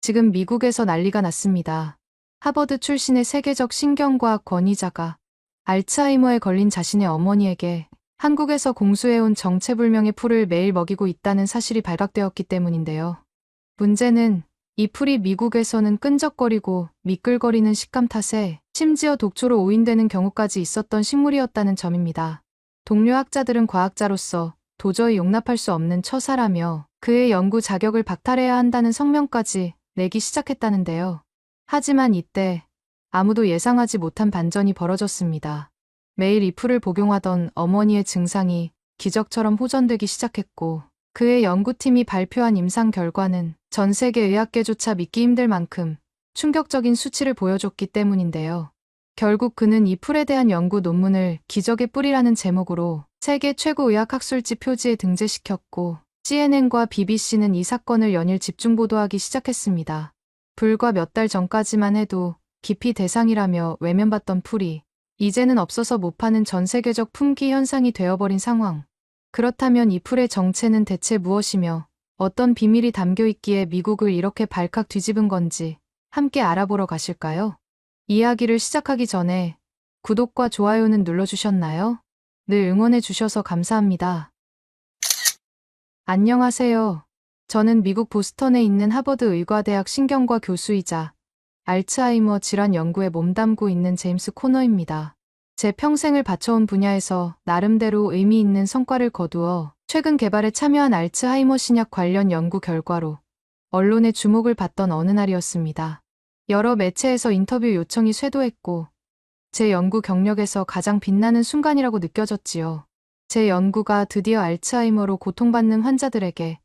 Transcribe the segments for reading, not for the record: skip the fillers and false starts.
지금 미국에서 난리가 났습니다. 하버드 출신의 세계적 신경과학 권위자가 알츠하이머에 걸린 자신의 어머니에게 한국에서 공수해온 정체불명의 풀을 매일 먹이고 있다는 사실이 발각되었기 때문인데요. 문제는 이 풀이 미국에서는 끈적거리고 미끌거리는 식감 탓에 심지어 독초로 오인되는 경우까지 있었던 식물이었다는 점입니다. 동료 학자들은 과학자로서 도저히 용납할 수 없는 처사라며 그의 연구 자격을 박탈해야 한다는 성명까지 내기 시작했다는데요. 하지만 이때 아무도 예상하지 못한 반전이 벌어졌습니다. 매일 이 풀을 복용하던 어머니의 증상이 기적처럼 호전되기 시작했고 그의 연구팀이 발표한 임상 결과는 전 세계 의학계조차 믿기 힘들 만큼 충격적인 수치를 보여줬기 때문인데요. 결국 그는 이 풀에 대한 연구 논문을 기적의 뿌리라는 제목으로 세계 최고 의학학술지 표지에 등재시켰고 CNN과 BBC는 이 사건을 연일 집중 보도하기 시작했습니다. 불과 몇 달 전까지만 해도 기피 대상이라며 외면받던 풀이 이제는 없어서 못 파는 전 세계적 품귀 현상이 되어버린 상황. 그렇다면 이 풀의 정체는 대체 무엇이며 어떤 비밀이 담겨 있기에 미국을 이렇게 발칵 뒤집은 건지 함께 알아보러 가실까요? 이야기를 시작하기 전에 구독과 좋아요는 눌러주셨나요? 늘 응원해 주셔서 감사합니다. 안녕하세요. 저는 미국 보스턴에 있는 하버드 의과대학 신경과 교수이자 알츠하이머 질환 연구에 몸담고 있는 제임스 코너입니다. 제 평생을 바쳐온 분야에서 나름대로 의미 있는 성과를 거두어 최근 개발에 참여한 알츠하이머 신약 관련 연구 결과로 언론의 주목을 받던 어느 날이었습니다. 여러 매체에서 인터뷰 요청이 쇄도했고 제 연구 경력에서 가장 빛나는 순간이라고 느껴졌지요. 제 연구가 드디어 알츠하이머로 고통받는 환자들에게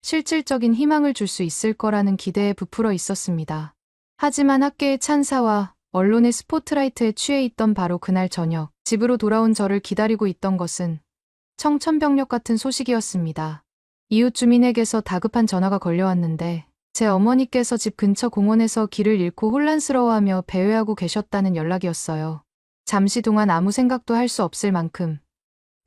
실질적인 희망을 줄 수 있을 거라는 기대에 부풀어 있었습니다. 하지만 학계의 찬사와 언론의 스포트라이트에 취해 있던 바로 그날 저녁, 집으로 돌아온 저를 기다리고 있던 것은 청천벽력 같은 소식이었습니다. 이웃 주민에게서 다급한 전화가 걸려왔는데 제 어머니께서 집 근처 공원에서 길을 잃고 혼란스러워하며 배회하고 계셨다는 연락이었어요. 잠시 동안 아무 생각도 할 수 없을 만큼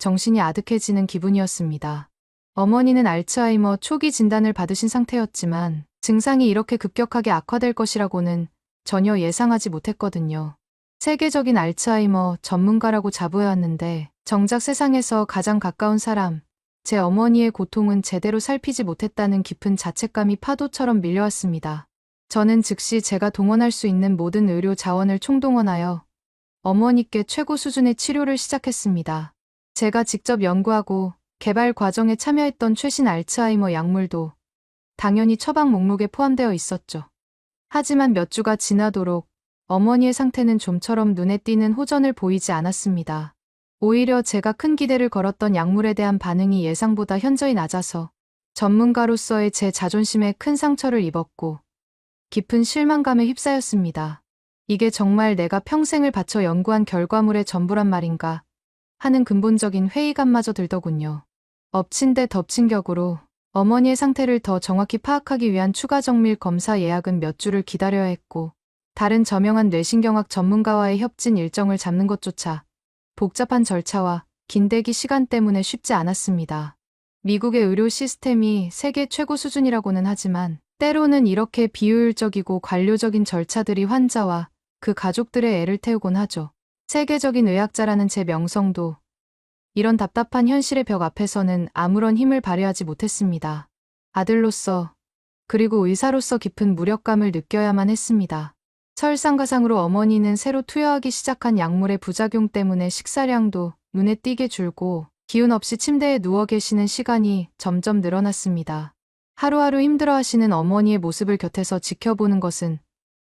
정신이 아득해지는 기분이었습니다. 어머니는 알츠하이머 초기 진단을 받으신 상태였지만 증상이 이렇게 급격하게 악화될 것이라고는 전혀 예상하지 못했거든요. 세계적인 알츠하이머 전문가라고 자부해왔는데 정작 세상에서 가장 가까운 사람, 제 어머니의 고통은 제대로 살피지 못했다는 깊은 자책감이 파도처럼 밀려왔습니다. 저는 즉시 제가 동원할 수 있는 모든 의료 자원을 총동원하여 어머니께 최고 수준의 치료를 시작했습니다. 제가 직접 연구하고 개발 과정에 참여했던 최신 알츠하이머 약물도 당연히 처방 목록에 포함되어 있었죠. 하지만 몇 주가 지나도록 어머니의 상태는 좀처럼 눈에 띄는 호전을 보이지 않았습니다. 오히려 제가 큰 기대를 걸었던 약물에 대한 반응이 예상보다 현저히 낮아서 전문가로서의 제 자존심에 큰 상처를 입었고 깊은 실망감에 휩싸였습니다. 이게 정말 내가 평생을 바쳐 연구한 결과물의 전부란 말인가 하는 근본적인 회의감마저 들더군요. 엎친 데 덮친 격으로 어머니의 상태를 더 정확히 파악하기 위한 추가 정밀 검사 예약은 몇 주를 기다려야 했고 다른 저명한 뇌신경학 전문가와의 협진 일정을 잡는 것조차 복잡한 절차와 긴 대기 시간 때문에 쉽지 않았습니다. 미국의 의료 시스템이 세계 최고 수준이라고는 하지만 때로는 이렇게 비효율적이고 관료적인 절차들이 환자와 그 가족들의 애를 태우곤 하죠. 세계적인 의학자라는 제 명성도 이런 답답한 현실의 벽 앞에서는 아무런 힘을 발휘하지 못했습니다. 아들로서 그리고 의사로서 깊은 무력감을 느껴야만 했습니다. 설상가상으로 어머니는 새로 투여하기 시작한 약물의 부작용 때문에 식사량도 눈에 띄게 줄고 기운 없이 침대에 누워 계시는 시간이 점점 늘어났습니다. 하루하루 힘들어하시는 어머니의 모습을 곁에서 지켜보는 것은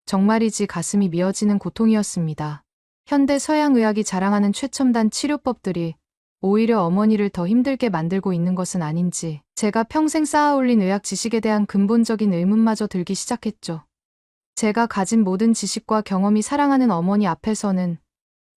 정말이지 가슴이 미어지는 고통이었습니다. 현대 서양의학이 자랑하는 최첨단 치료법들이 오히려 어머니를 더 힘들게 만들고 있는 것은 아닌지 제가 평생 쌓아올린 의학 지식에 대한 근본적인 의문마저 들기 시작했죠. 제가 가진 모든 지식과 경험이 사랑하는 어머니 앞에서는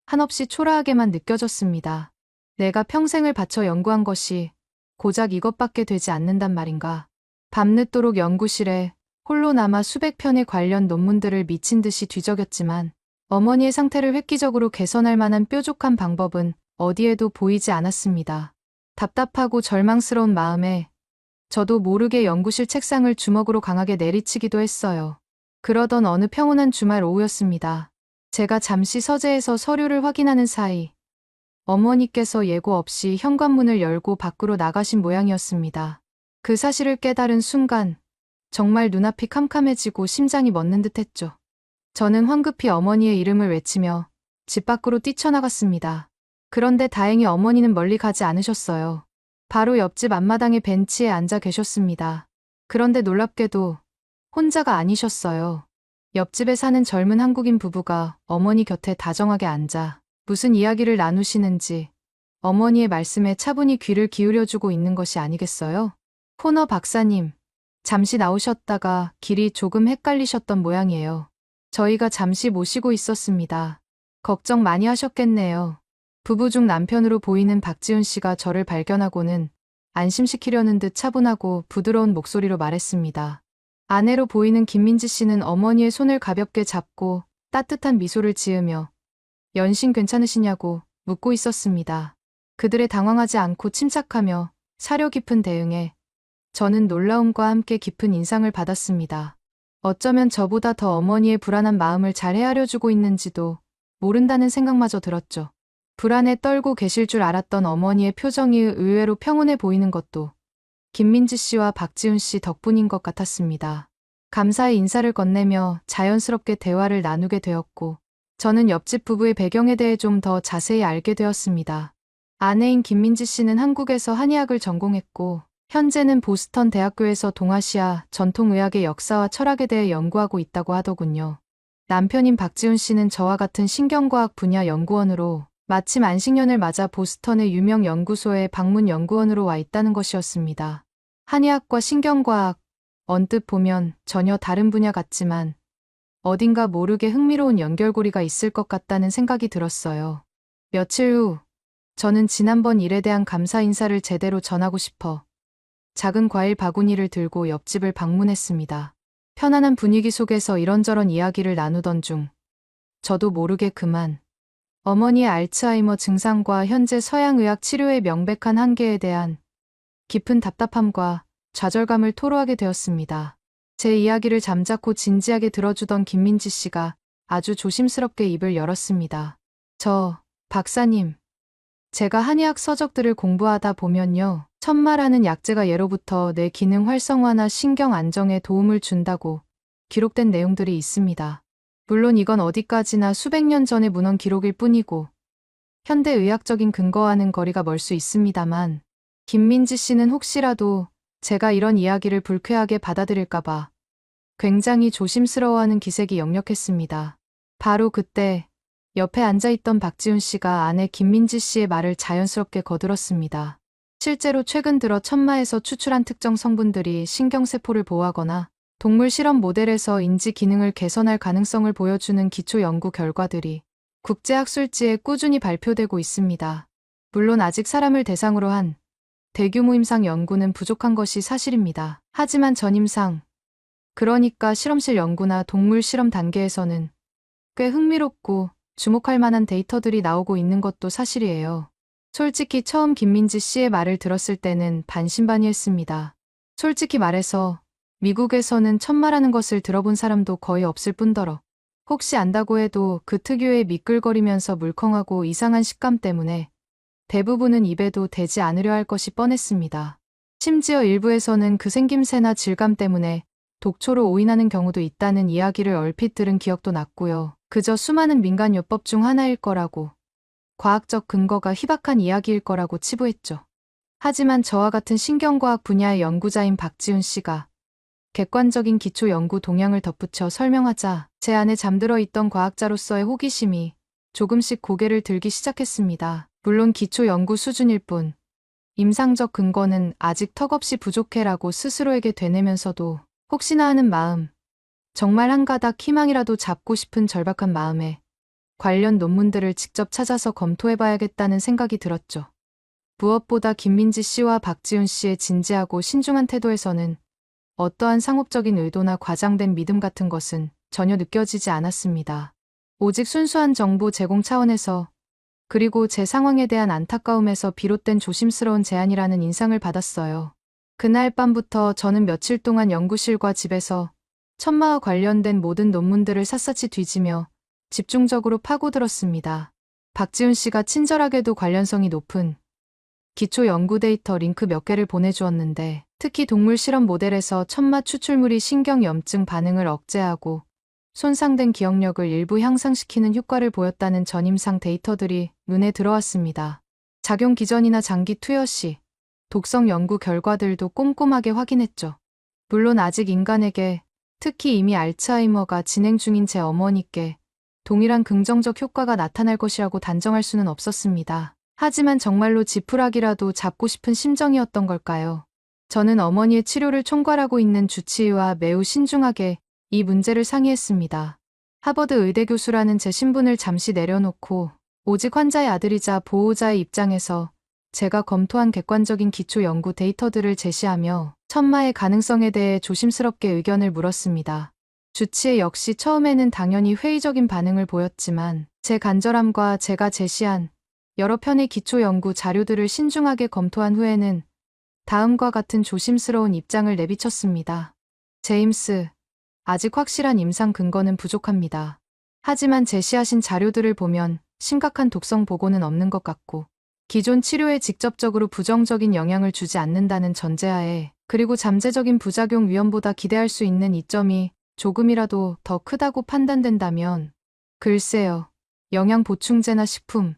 한없이 초라하게만 느껴졌습니다. 내가 평생을 바쳐 연구한 것이 고작 이것밖에 되지 않는단 말인가. 밤늦도록 연구실에 홀로 남아 수백 편의 관련 논문들을 미친 듯이 뒤적였지만 어머니의 상태를 획기적으로 개선할 만한 뾰족한 방법은 어디에도 보이지 않았습니다. 답답하고 절망스러운 마음에 저도 모르게 연구실 책상을 주먹으로 강하게 내리치기도 했어요. 그러던 어느 평온한 주말 오후였습니다. 제가 잠시 서재에서 서류를 확인하는 사이 어머니께서 예고 없이 현관문을 열고 밖으로 나가신 모양이었습니다. 그 사실을 깨달은 순간 정말 눈앞이 캄캄해지고 심장이 멎는 듯했죠. 저는 황급히 어머니의 이름을 외치며 집 밖으로 뛰쳐나갔습니다. 그런데 다행히 어머니는 멀리 가지 않으셨어요. 바로 옆집 앞마당의 벤치에 앉아 계셨습니다. 그런데 놀랍게도 혼자가 아니셨어요. 옆집에 사는 젊은 한국인 부부가 어머니 곁에 다정하게 앉아 무슨 이야기를 나누시는지 어머니의 말씀에 차분히 귀를 기울여주고 있는 것이 아니겠어요? 코너 박사님, 잠시 나오셨다가 길이 조금 헷갈리셨던 모양이에요. 저희가 잠시 모시고 있었습니다. 걱정 많이 하셨겠네요. 부부 중 남편으로 보이는 박지훈 씨가 저를 발견하고는 안심시키려는 듯 차분하고 부드러운 목소리로 말했습니다. 아내로 보이는 김민지 씨는 어머니의 손을 가볍게 잡고 따뜻한 미소를 지으며 연신 괜찮으시냐고 묻고 있었습니다. 그들의 당황하지 않고 침착하며 사려 깊은 대응에 저는 놀라움과 함께 깊은 인상을 받았습니다. 어쩌면 저보다 더 어머니의 불안한 마음을 잘 헤아려주고 있는지도 모른다는 생각마저 들었죠. 불안에 떨고 계실 줄 알았던 어머니의 표정이 의외로 평온해 보이는 것도 김민지 씨와 박지훈 씨 덕분인 것 같았습니다. 감사의 인사를 건네며 자연스럽게 대화를 나누게 되었고 저는 옆집 부부의 배경에 대해 좀 더 자세히 알게 되었습니다. 아내인 김민지 씨는 한국에서 한의학을 전공했고 현재는 보스턴 대학교에서 동아시아 전통의학의 역사와 철학에 대해 연구하고 있다고 하더군요. 남편인 박지훈 씨는 저와 같은 신경과학 분야 연구원으로 마침 안식년을 맞아 보스턴의 유명 연구소에 방문 연구원으로 와 있다는 것이었습니다. 한의학과 신경과학, 언뜻 보면 전혀 다른 분야 같지만 어딘가 모르게 흥미로운 연결고리가 있을 것 같다는 생각이 들었어요. 며칠 후, 저는 지난번 일에 대한 감사 인사를 제대로 전하고 싶어 작은 과일 바구니를 들고 옆집을 방문했습니다. 편안한 분위기 속에서 이런저런 이야기를 나누던 중 저도 모르게 그만 어머니의 알츠하이머 증상과 현재 서양의학 치료의 명백한 한계에 대한 깊은 답답함과 좌절감을 토로하게 되었습니다. 제 이야기를 잠자코 진지하게 들어주던 김민지 씨가 아주 조심스럽게 입을 열었습니다. 박사님, 제가 한의학 서적들을 공부하다 보면요. 천마라는 약재가 예로부터 뇌 기능 활성화나 신경 안정에 도움을 준다고 기록된 내용들이 있습니다. 물론 이건 어디까지나 수백 년 전의 문헌 기록일 뿐이고 현대 의학적인 근거와는 거리가 멀 수 있습니다만 김민지 씨는 혹시라도 제가 이런 이야기를 불쾌하게 받아들일까봐 굉장히 조심스러워하는 기색이 역력했습니다. 바로 그때 옆에 앉아있던 박지훈 씨가 아내 김민지 씨의 말을 자연스럽게 거들었습니다. 실제로 최근 들어 천마에서 추출한 특정 성분들이 신경세포를 보호하거나 동물 실험 모델에서 인지 기능을 개선할 가능성을 보여주는 기초 연구 결과들이 국제학술지에 꾸준히 발표되고 있습니다. 물론 아직 사람을 대상으로 한 대규모 임상 연구는 부족한 것이 사실입니다. 하지만 전임상, 그러니까 실험실 연구나 동물 실험 단계에서는 꽤 흥미롭고 주목할 만한 데이터들이 나오고 있는 것도 사실이에요. 솔직히 처음 김민지 씨의 말을 들었을 때는 반신반의했습니다. 솔직히 말해서 미국에서는 천마라는 것을 들어본 사람도 거의 없을 뿐더러 혹시 안다고 해도 그 특유의 미끌거리면서 물컹하고 이상한 식감 때문에 대부분은 입에도 대지 않으려 할 것이 뻔했습니다. 심지어 일부에서는 그 생김새나 질감 때문에 독초로 오인하는 경우도 있다는 이야기를 얼핏 들은 기억도 났고요. 그저 수많은 민간요법 중 하나일 거라고, 과학적 근거가 희박한 이야기일 거라고 치부했죠. 하지만 저와 같은 신경과학 분야의 연구자인 박지훈 씨가 객관적인 기초 연구 동향을 덧붙여 설명하자 제 안에 잠들어 있던 과학자로서의 호기심이 조금씩 고개를 들기 시작했습니다. 물론 기초 연구 수준일 뿐 임상적 근거는 아직 턱없이 부족해라고 스스로에게 되뇌면서도 혹시나 하는 마음, 정말 한 가닥 희망이라도 잡고 싶은 절박한 마음에 관련 논문들을 직접 찾아서 검토해봐야겠다는 생각이 들었죠. 무엇보다 김민지 씨와 박지훈 씨의 진지하고 신중한 태도에서는 어떠한 상업적인 의도나 과장된 믿음 같은 것은 전혀 느껴지지 않았습니다. 오직 순수한 정보 제공 차원에서 그리고 제 상황에 대한 안타까움에서 비롯된 조심스러운 제안이라는 인상을 받았어요. 그날 밤부터 저는 며칠 동안 연구실과 집에서 천마와 관련된 모든 논문들을 샅샅이 뒤지며 집중적으로 파고들었습니다. 박지훈 씨가 친절하게도 관련성이 높은 기초 연구 데이터 링크 몇 개를 보내주었는데, 특히 동물 실험 모델에서 천마 추출물이 신경염증 반응을 억제하고 손상된 기억력을 일부 향상시키는 효과를 보였다는 전임상 데이터들이 눈에 들어왔습니다. 작용 기전이나 장기 투여 시 독성 연구 결과들도 꼼꼼하게 확인했죠. 물론 아직 인간에게, 특히 이미 알츠하이머가 진행 중인 제 어머니께 동일한 긍정적 효과가 나타날 것이라고 단정할 수는 없었습니다. 하지만 정말로 지푸라기라도 잡고 싶은 심정이었던 걸까요? 저는 어머니의 치료를 총괄하고 있는 주치의와 매우 신중하게 이 문제를 상의했습니다. 하버드 의대 교수라는 제 신분을 잠시 내려놓고 오직 환자의 아들이자 보호자의 입장에서 제가 검토한 객관적인 기초 연구 데이터들을 제시하며 천마의 가능성에 대해 조심스럽게 의견을 물었습니다. 주치의 역시 처음에는 당연히 회의적인 반응을 보였지만 제 간절함과 제가 제시한 여러 편의 기초 연구 자료들을 신중하게 검토한 후에는 다음과 같은 조심스러운 입장을 내비쳤습니다. 제임스, 아직 확실한 임상 근거는 부족합니다. 하지만 제시하신 자료들을 보면 심각한 독성 보고는 없는 것 같고, 기존 치료에 직접적으로 부정적인 영향을 주지 않는다는 전제하에, 그리고 잠재적인 부작용 위험보다 기대할 수 있는 이점이 조금이라도 더 크다고 판단된다면, 글쎄요, 영양 보충제나 식품,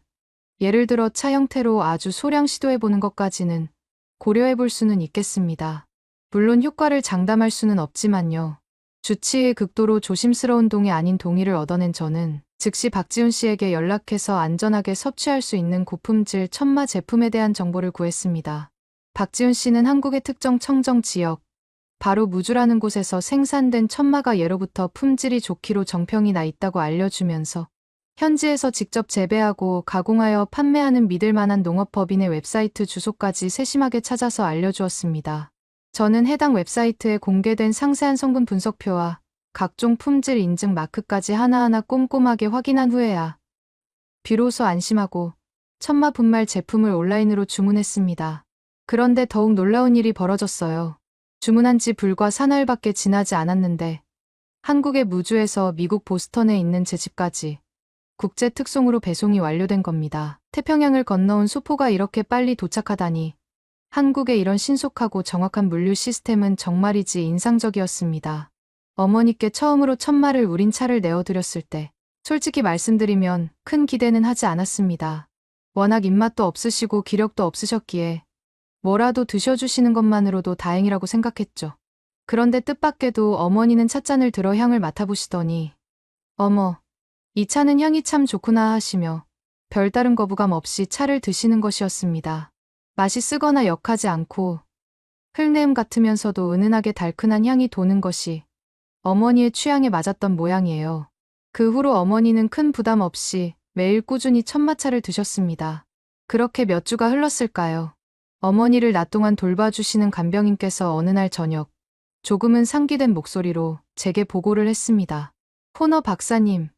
예를 들어 차 형태로 아주 소량 시도해보는 것까지는 고려해볼 수는 있겠습니다. 물론 효과를 장담할 수는 없지만요. 주치의의 극도로 조심스러운 동의 아닌 동의를 얻어낸 저는 즉시 박지훈 씨에게 연락해서 안전하게 섭취할 수 있는 고품질 천마 제품에 대한 정보를 구했습니다. 박지훈 씨는 한국의 특정 청정 지역, 바로 무주라는 곳에서 생산된 천마가 예로부터 품질이 좋기로 정평이 나 있다고 알려주면서 현지에서 직접 재배하고 가공하여 판매하는 믿을 만한 농업법인의 웹사이트 주소까지 세심하게 찾아서 알려주었습니다. 저는 해당 웹사이트에 공개된 상세한 성분 분석표와 각종 품질 인증 마크까지 하나하나 꼼꼼하게 확인한 후에야 비로소 안심하고 천마 분말 제품을 온라인으로 주문했습니다. 그런데 더욱 놀라운 일이 벌어졌어요. 주문한 지 불과 사나흘밖에 지나지 않았는데 한국의 무주에서 미국 보스턴에 있는 제 집까지 국제 특송으로 배송이 완료된 겁니다. 태평양을 건너온 수포가 이렇게 빨리 도착하다니, 한국의 이런 신속하고 정확한 물류 시스템은 정말이지 인상적이었습니다. 어머니께 처음으로 천마를 우린 차를 내어드렸을 때 솔직히 말씀드리면 큰 기대는 하지 않았습니다. 워낙 입맛도 없으시고 기력도 없으셨기에 뭐라도 드셔주시는 것만으로도 다행이라고 생각했죠. 그런데 뜻밖에도 어머니는 찻잔을 들어 향을 맡아보시더니 어머, 이 차는 향이 참 좋구나 하시며 별다른 거부감 없이 차를 드시는 것이었습니다. 맛이 쓰거나 역하지 않고 흙내음 같으면서도 은은하게 달큰한 향이 도는 것이 어머니의 취향에 맞았던 모양이에요. 그 후로 어머니는 큰 부담 없이 매일 꾸준히 천마차를 드셨습니다. 그렇게 몇 주가 흘렀을까요? 어머니를 낮 동안 돌봐주시는 간병인께서 어느 날 저녁 조금은 상기된 목소리로 제게 보고를 했습니다. 호너 박사님,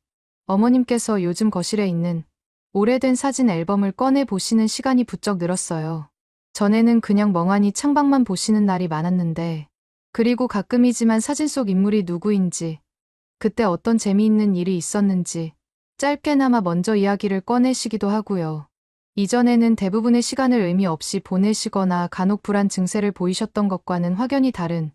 어머님께서 요즘 거실에 있는 오래된 사진 앨범을 꺼내 보시는 시간이 부쩍 늘었어요. 전에는 그냥 멍하니 창밖만 보시는 날이 많았는데, 그리고 가끔이지만 사진 속 인물이 누구인지, 그때 어떤 재미있는 일이 있었는지 짧게나마 먼저 이야기를 꺼내시기도 하고요. 이전에는 대부분의 시간을 의미 없이 보내시거나 간혹 불안 증세를 보이셨던 것과는 확연히 다른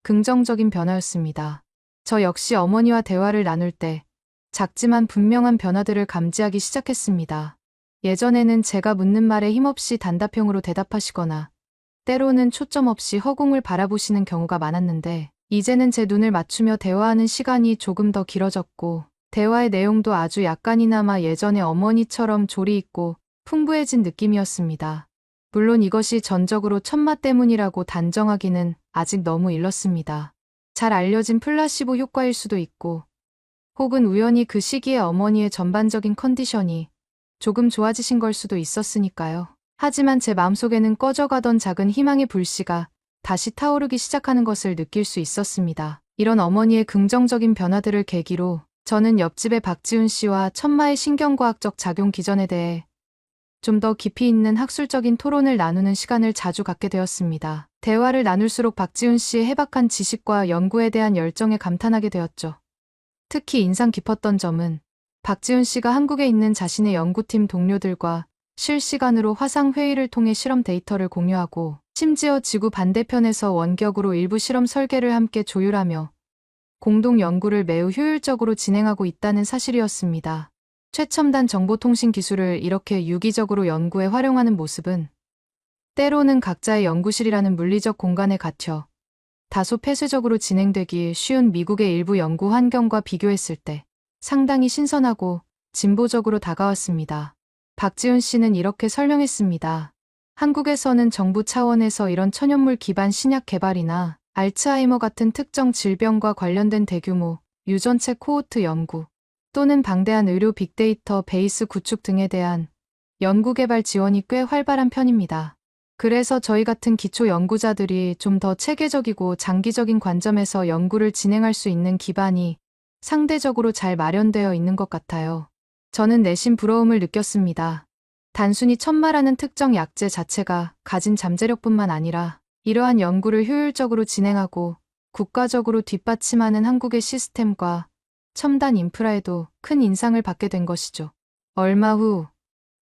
긍정적인 변화였습니다. 저 역시 어머니와 대화를 나눌 때 작지만 분명한 변화들을 감지하기 시작했습니다. 예전에는 제가 묻는 말에 힘없이 단답형으로 대답하시거나 때로는 초점 없이 허공을 바라보시는 경우가 많았는데, 이제는 제 눈을 맞추며 대화하는 시간이 조금 더 길어졌고 대화의 내용도 아주 약간이나마 예전의 어머니처럼 조리 있고 풍부해진 느낌이었습니다. 물론 이것이 전적으로 천마 때문이라고 단정하기는 아직 너무 일렀습니다. 잘 알려진 플라시보 효과일 수도 있고, 혹은 우연히 그 시기에 어머니의 전반적인 컨디션이 조금 좋아지신 걸 수도 있었으니까요. 하지만 제 마음속에는 꺼져가던 작은 희망의 불씨가 다시 타오르기 시작하는 것을 느낄 수 있었습니다. 이런 어머니의 긍정적인 변화들을 계기로 저는 옆집의 박지훈 씨와 천마의 신경과학적 작용 기전에 대해 좀 더 깊이 있는 학술적인 토론을 나누는 시간을 자주 갖게 되었습니다. 대화를 나눌수록 박지훈 씨의 해박한 지식과 연구에 대한 열정에 감탄하게 되었죠. 특히 인상 깊었던 점은 박지훈 씨가 한국에 있는 자신의 연구팀 동료들과 실시간으로 화상 회의를 통해 실험 데이터를 공유하고 심지어 지구 반대편에서 원격으로 일부 실험 설계를 함께 조율하며 공동 연구를 매우 효율적으로 진행하고 있다는 사실이었습니다. 최첨단 정보통신 기술을 이렇게 유기적으로 연구에 활용하는 모습은 때로는 각자의 연구실이라는 물리적 공간에 갇혀 다소 폐쇄적으로 진행되기 쉬운 미국의 일부 연구 환경과 비교했을 때 상당히 신선하고 진보적으로 다가왔습니다. 박지훈 씨는 이렇게 설명했습니다. 한국에서는 정부 차원에서 이런 천연물 기반 신약 개발이나 알츠하이머 같은 특정 질병과 관련된 대규모 유전체 코호트 연구 또는 방대한 의료 빅데이터 베이스 구축 등에 대한 연구개발 지원이 꽤 활발한 편입니다. 그래서 저희 같은 기초 연구자들이 좀 더 체계적이고 장기적인 관점에서 연구를 진행할 수 있는 기반이 상대적으로 잘 마련되어 있는 것 같아요. 저는 내심 부러움을 느꼈습니다. 단순히 천마라는 특정 약제 자체가 가진 잠재력뿐만 아니라 이러한 연구를 효율적으로 진행하고 국가적으로 뒷받침하는 한국의 시스템과 첨단 인프라에도 큰 인상을 받게 된 것이죠. 얼마 후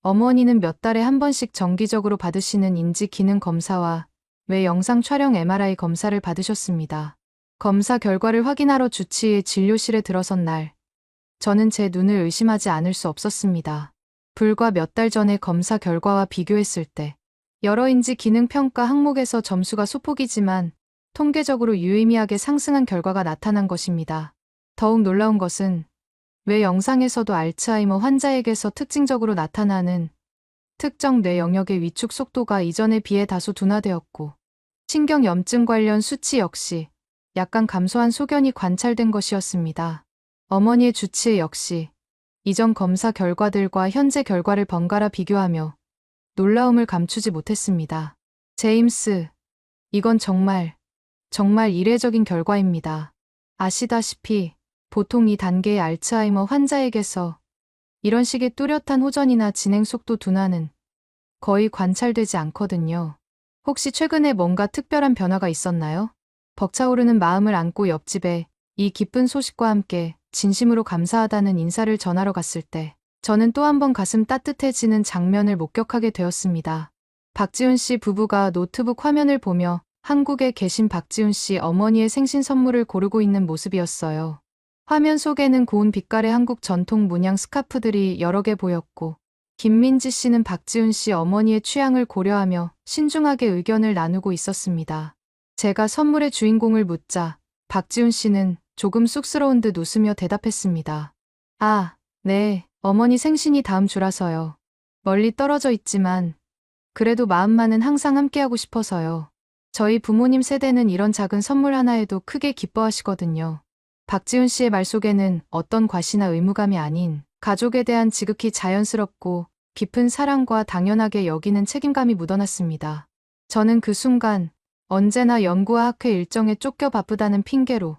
어머니는 몇 달에 한 번씩 정기적으로 받으시는 인지 기능 검사와 외 영상 촬영 MRI 검사를 받으셨습니다. 검사 결과를 확인하러 주치의 진료실에 들어선 날, 저는 제 눈을 의심하지 않을 수 없었습니다. 불과 몇 달 전의 검사 결과와 비교했을 때 여러 인지 기능 평가 항목에서 점수가 소폭이지만 통계적으로 유의미하게 상승한 결과가 나타난 것입니다. 더욱 놀라운 것은 외 영상에서도 알츠하이머 환자에게서 특징적으로 나타나는 특정 뇌 영역의 위축 속도가 이전에 비해 다소 둔화되었고 신경염증 관련 수치 역시 약간 감소한 소견이 관찰된 것이었습니다. 어머니의 주치의 역시 이전 검사 결과들과 현재 결과를 번갈아 비교하며 놀라움을 감추지 못했습니다. 제임스, 이건 정말 이례적인 결과입니다. 아시다시피 보통 이 단계의 알츠하이머 환자에게서 이런 식의 뚜렷한 호전이나 진행 속도 둔화는 거의 관찰되지 않거든요. 혹시 최근에 뭔가 특별한 변화가 있었나요? 벅차오르는 마음을 안고 옆집에 이 기쁜 소식과 함께 진심으로 감사하다는 인사를 전하러 갔을 때 저는 또 한 번 가슴 따뜻해지는 장면을 목격하게 되었습니다. 박지훈 씨 부부가 노트북 화면을 보며 한국에 계신 박지훈 씨 어머니의 생신 선물을 고르고 있는 모습이었어요. 화면 속에는 고운 빛깔의 한국 전통 문양 스카프들이 여러 개 보였고 김민지 씨는 박지훈 씨 어머니의 취향을 고려하며 신중하게 의견을 나누고 있었습니다. 제가 선물의 주인공을 묻자 박지훈 씨는 조금 쑥스러운 듯 웃으며 대답했습니다. 아, 네, 어머니 생신이 다음 주라서요. 멀리 떨어져 있지만 그래도 마음만은 항상 함께하고 싶어서요. 저희 부모님 세대는 이런 작은 선물 하나에도 크게 기뻐하시거든요. 박지훈 씨의 말 속에는 어떤 과시나 의무감이 아닌 가족에 대한 지극히 자연스럽고 깊은 사랑과 당연하게 여기는 책임감이 묻어났습니다. 저는 그 순간 언제나 연구와 학회 일정에 쫓겨 바쁘다는 핑계로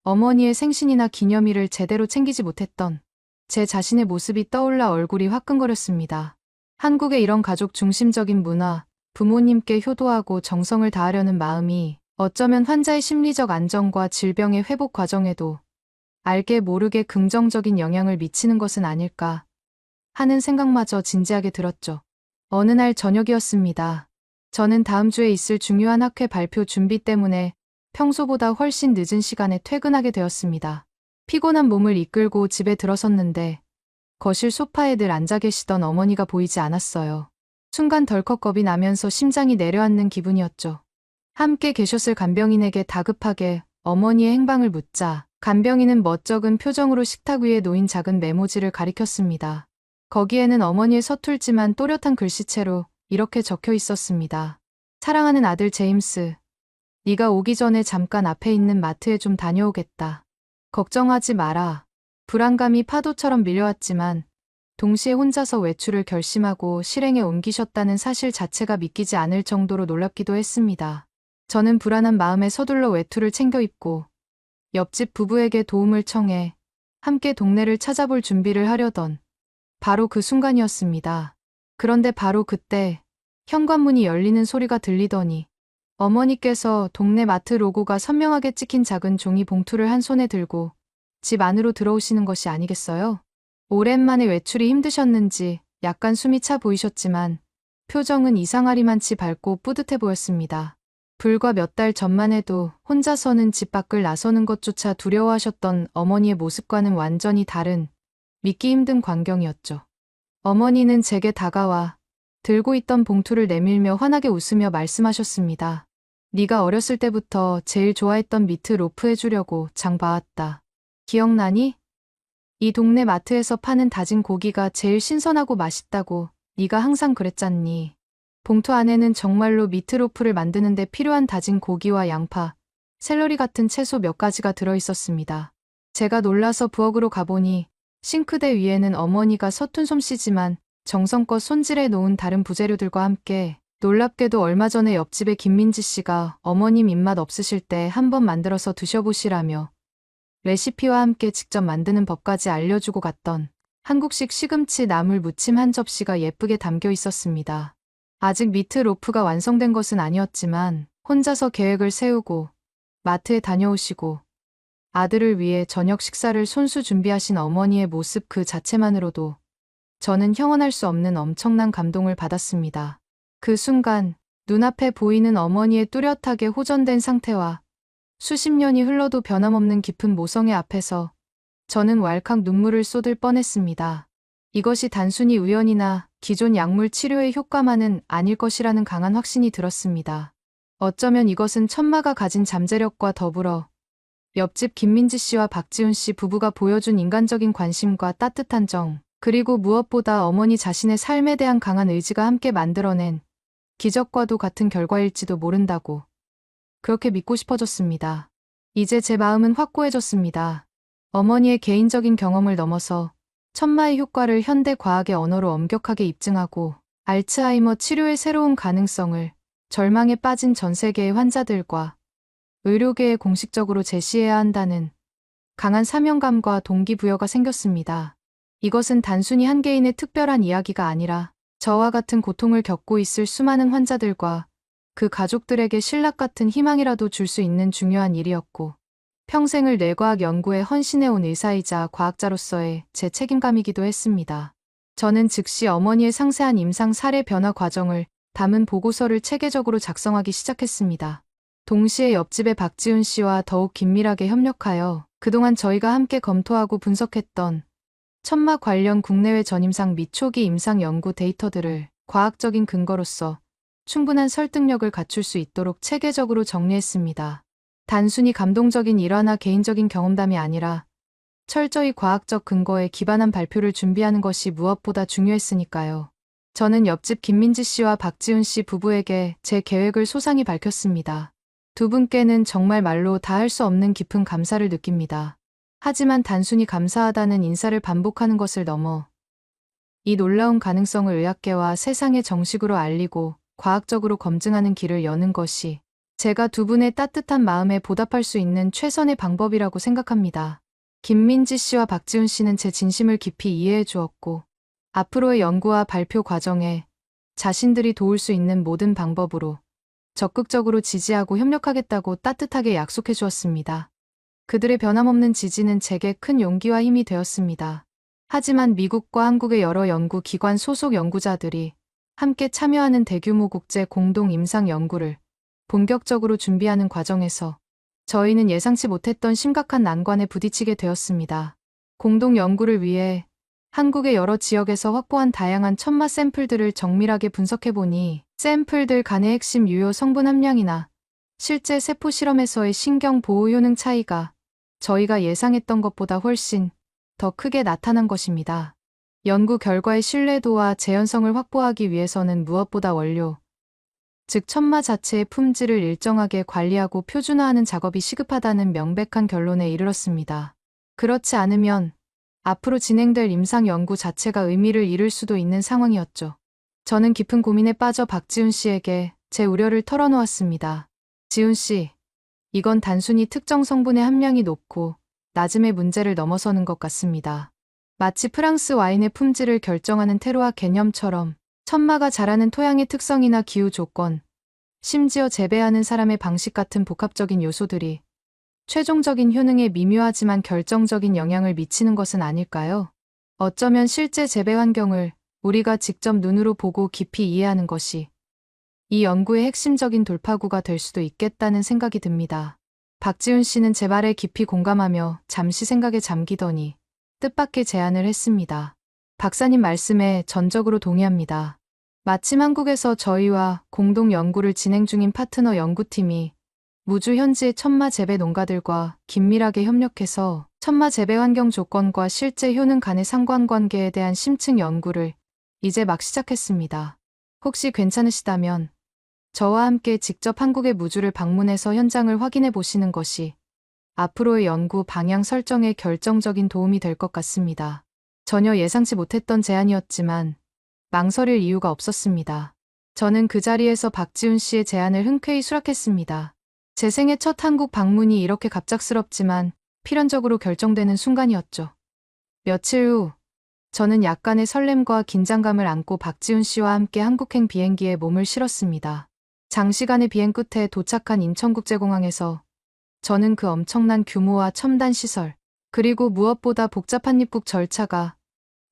어머니의 생신이나 기념일을 제대로 챙기지 못했던 제 자신의 모습이 떠올라 얼굴이 화끈거렸습니다. 한국의 이런 가족 중심적인 문화, 부모님께 효도하고 정성을 다하려는 마음이 어쩌면 환자의 심리적 안정과 질병의 회복 과정에도 알게 모르게 긍정적인 영향을 미치는 것은 아닐까 하는 생각마저 진지하게 들었죠. 어느 날 저녁이었습니다. 저는 다음 주에 있을 중요한 학회 발표 준비 때문에 평소보다 훨씬 늦은 시간에 퇴근하게 되었습니다. 피곤한 몸을 이끌고 집에 들어섰는데 거실 소파에 늘 앉아 계시던 어머니가 보이지 않았어요. 순간 덜컥 겁이 나면서 심장이 내려앉는 기분이었죠. 함께 계셨을 간병인에게 다급하게 어머니의 행방을 묻자 간병인은 멋쩍은 표정으로 식탁 위에 놓인 작은 메모지를 가리켰습니다. 거기에는 어머니의 서툴지만 또렷한 글씨체로 이렇게 적혀 있었습니다. 사랑하는 아들 제임스, 네가 오기 전에 잠깐 앞에 있는 마트에 좀 다녀오겠다. 걱정하지 마라. 불안감이 파도처럼 밀려왔지만 동시에 혼자서 외출을 결심하고 실행에 옮기셨다는 사실 자체가 믿기지 않을 정도로 놀랍기도 했습니다. 저는 불안한 마음에 서둘러 외투를 챙겨 입고 옆집 부부에게 도움을 청해 함께 동네를 찾아볼 준비를 하려던 바로 그 순간이었습니다. 그런데 바로 그때 현관문이 열리는 소리가 들리더니 어머니께서 동네 마트 로고가 선명하게 찍힌 작은 종이 봉투를 한 손에 들고 집 안으로 들어오시는 것이 아니겠어요? 오랜만에 외출이 힘드셨는지 약간 숨이 차 보이셨지만 표정은 이상하리만치 밝고 뿌듯해 보였습니다. 불과 몇 달 전만 해도 혼자서는 집 밖을 나서는 것조차 두려워하셨던 어머니의 모습과는 완전히 다른 믿기 힘든 광경이었죠. 어머니는 제게 다가와 들고 있던 봉투를 내밀며 환하게 웃으며 말씀하셨습니다. 네가 어렸을 때부터 제일 좋아했던 미트 로프 해주려고 장 봐왔다. 기억나니? 이 동네 마트에서 파는 다진 고기가 제일 신선하고 맛있다고 네가 항상 그랬잖니. 봉투 안에는 정말로 미트로프를 만드는데 필요한 다진 고기와 양파, 샐러리 같은 채소 몇 가지가 들어있었습니다. 제가 놀라서 부엌으로 가보니 싱크대 위에는 어머니가 서툰 솜씨지만 정성껏 손질해 놓은 다른 부재료들과 함께 놀랍게도 얼마 전에 옆집의 김민지 씨가 어머님 입맛 없으실 때 한번 만들어서 드셔보시라며 레시피와 함께 직접 만드는 법까지 알려주고 갔던 한국식 시금치 나물 무침 한 접시가 예쁘게 담겨 있었습니다. 아직 미트 로프가 완성된 것은 아니었지만 혼자서 계획을 세우고 마트에 다녀오시고 아들을 위해 저녁 식사를 손수 준비하신 어머니의 모습 그 자체만으로도 저는 형언할 수 없는 엄청난 감동을 받았습니다. 그 순간 눈앞에 보이는 어머니의 뚜렷하게 호전된 상태와 수십 년이 흘러도 변함없는 깊은 모성애 앞에서 저는 왈칵 눈물을 쏟을 뻔했습니다. 이것이 단순히 우연이나 기존 약물 치료의 효과만은 아닐 것이라는 강한 확신이 들었습니다. 어쩌면 이것은 천마가 가진 잠재력과 더불어 옆집 김민지 씨와 박지훈 씨 부부가 보여준 인간적인 관심과 따뜻한 정, 그리고 무엇보다 어머니 자신의 삶에 대한 강한 의지가 함께 만들어낸 기적과도 같은 결과일지도 모른다고 그렇게 믿고 싶어졌습니다. 이제 제 마음은 확고해졌습니다. 어머니의 개인적인 경험을 넘어서 천마의 효과를 현대 과학의 언어로 엄격하게 입증하고 알츠하이머 치료의 새로운 가능성을 절망에 빠진 전 세계의 환자들과 의료계에 공식적으로 제시해야 한다는 강한 사명감과 동기부여가 생겼습니다. 이것은 단순히 한 개인의 특별한 이야기가 아니라 저와 같은 고통을 겪고 있을 수많은 환자들과 그 가족들에게 신락 같은 희망이라도 줄 수 있는 중요한 일이었고 평생을 뇌과학 연구에 헌신해온 의사이자 과학자로서의 제 책임감이기도 했습니다. 저는 즉시 어머니의 상세한 임상 사례 변화 과정을 담은 보고서를 체계적으로 작성하기 시작했습니다. 동시에 옆집의 박지훈 씨와 더욱 긴밀하게 협력하여 그동안 저희가 함께 검토하고 분석했던 천마 관련 국내외 전임상 및 초기 임상 연구 데이터들을 과학적인 근거로서 충분한 설득력을 갖출 수 있도록 체계적으로 정리했습니다. 단순히 감동적인 일화나 개인적인 경험담이 아니라 철저히 과학적 근거에 기반한 발표를 준비하는 것이 무엇보다 중요했으니까요. 저는 옆집 김민지 씨와 박지훈 씨 부부에게 제 계획을 소상히 밝혔습니다. 두 분께는 정말 말로 다 할 수 없는 깊은 감사를 느낍니다. 하지만 단순히 감사하다는 인사를 반복하는 것을 넘어 이 놀라운 가능성을 의학계와 세상에 정식으로 알리고 과학적으로 검증하는 길을 여는 것이 제가 두 분의 따뜻한 마음에 보답할 수 있는 최선의 방법이라고 생각합니다. 김민지 씨와 박지훈 씨는 제 진심을 깊이 이해해 주었고 앞으로의 연구와 발표 과정에 자신들이 도울 수 있는 모든 방법으로 적극적으로 지지하고 협력하겠다고 따뜻하게 약속해 주었습니다. 그들의 변함없는 지지는 제게 큰 용기와 힘이 되었습니다. 하지만 미국과 한국의 여러 연구기관 소속 연구자들이 함께 참여하는 대규모 국제 공동 임상 연구를 본격적으로 준비하는 과정에서 저희는 예상치 못했던 심각한 난관에 부딪히게 되었습니다. 공동 연구를 위해 한국의 여러 지역에서 확보한 다양한 천마 샘플들을 정밀하게 분석해보니 샘플들 간의 핵심 유효 성분 함량이나 실제 세포 실험에서의 신경 보호 효능 차이가 저희가 예상했던 것보다 훨씬 더 크게 나타난 것입니다. 연구 결과의 신뢰도와 재현성을 확보하기 위해서는 무엇보다 원료, 즉 천마 자체의 품질을 일정하게 관리하고 표준화하는 작업이 시급하다는 명백한 결론에 이르렀습니다. 그렇지 않으면 앞으로 진행될 임상 연구 자체가 의미를 잃을 수도 있는 상황이었죠. 저는 깊은 고민에 빠져 박지훈 씨에게 제 우려를 털어놓았습니다. 지훈 씨, 이건 단순히 특정 성분의 함량이 높고 낮음의 문제를 넘어서는 것 같습니다. 마치 프랑스 와인의 품질을 결정하는 테로와 개념처럼 천마가 자라는 토양의 특성이나 기후 조건, 심지어 재배하는 사람의 방식 같은 복합적인 요소들이 최종적인 효능에 미묘하지만 결정적인 영향을 미치는 것은 아닐까요? 어쩌면 실제 재배 환경을 우리가 직접 눈으로 보고 깊이 이해하는 것이 이 연구의 핵심적인 돌파구가 될 수도 있겠다는 생각이 듭니다. 박지훈 씨는 제 말에 깊이 공감하며 잠시 생각에 잠기더니 뜻밖의 제안을 했습니다. 박사님 말씀에 전적으로 동의합니다. 마침 한국에서 저희와 공동 연구를 진행 중인 파트너 연구팀이 무주 현지의 천마 재배 농가들과 긴밀하게 협력해서 천마 재배 환경 조건과 실제 효능 간의 상관관계에 대한 심층 연구를 이제 막 시작했습니다. 혹시 괜찮으시다면 저와 함께 직접 한국의 무주를 방문해서 현장을 확인해 보시는 것이 앞으로의 연구 방향 설정에 결정적인 도움이 될 것 같습니다. 전혀 예상치 못했던 제안이었지만 망설일 이유가 없었습니다. 저는 그 자리에서 박지훈 씨의 제안을 흔쾌히 수락했습니다. 제 생애 첫 한국 방문이 이렇게 갑작스럽지만 필연적으로 결정되는 순간이었죠. 며칠 후 저는 약간의 설렘과 긴장감을 안고 박지훈 씨와 함께 한국행 비행기에 몸을 실었습니다. 장시간의 비행 끝에 도착한 인천국제공항에서 저는 그 엄청난 규모와 첨단 시설, 그리고 무엇보다 복잡한 입국 절차가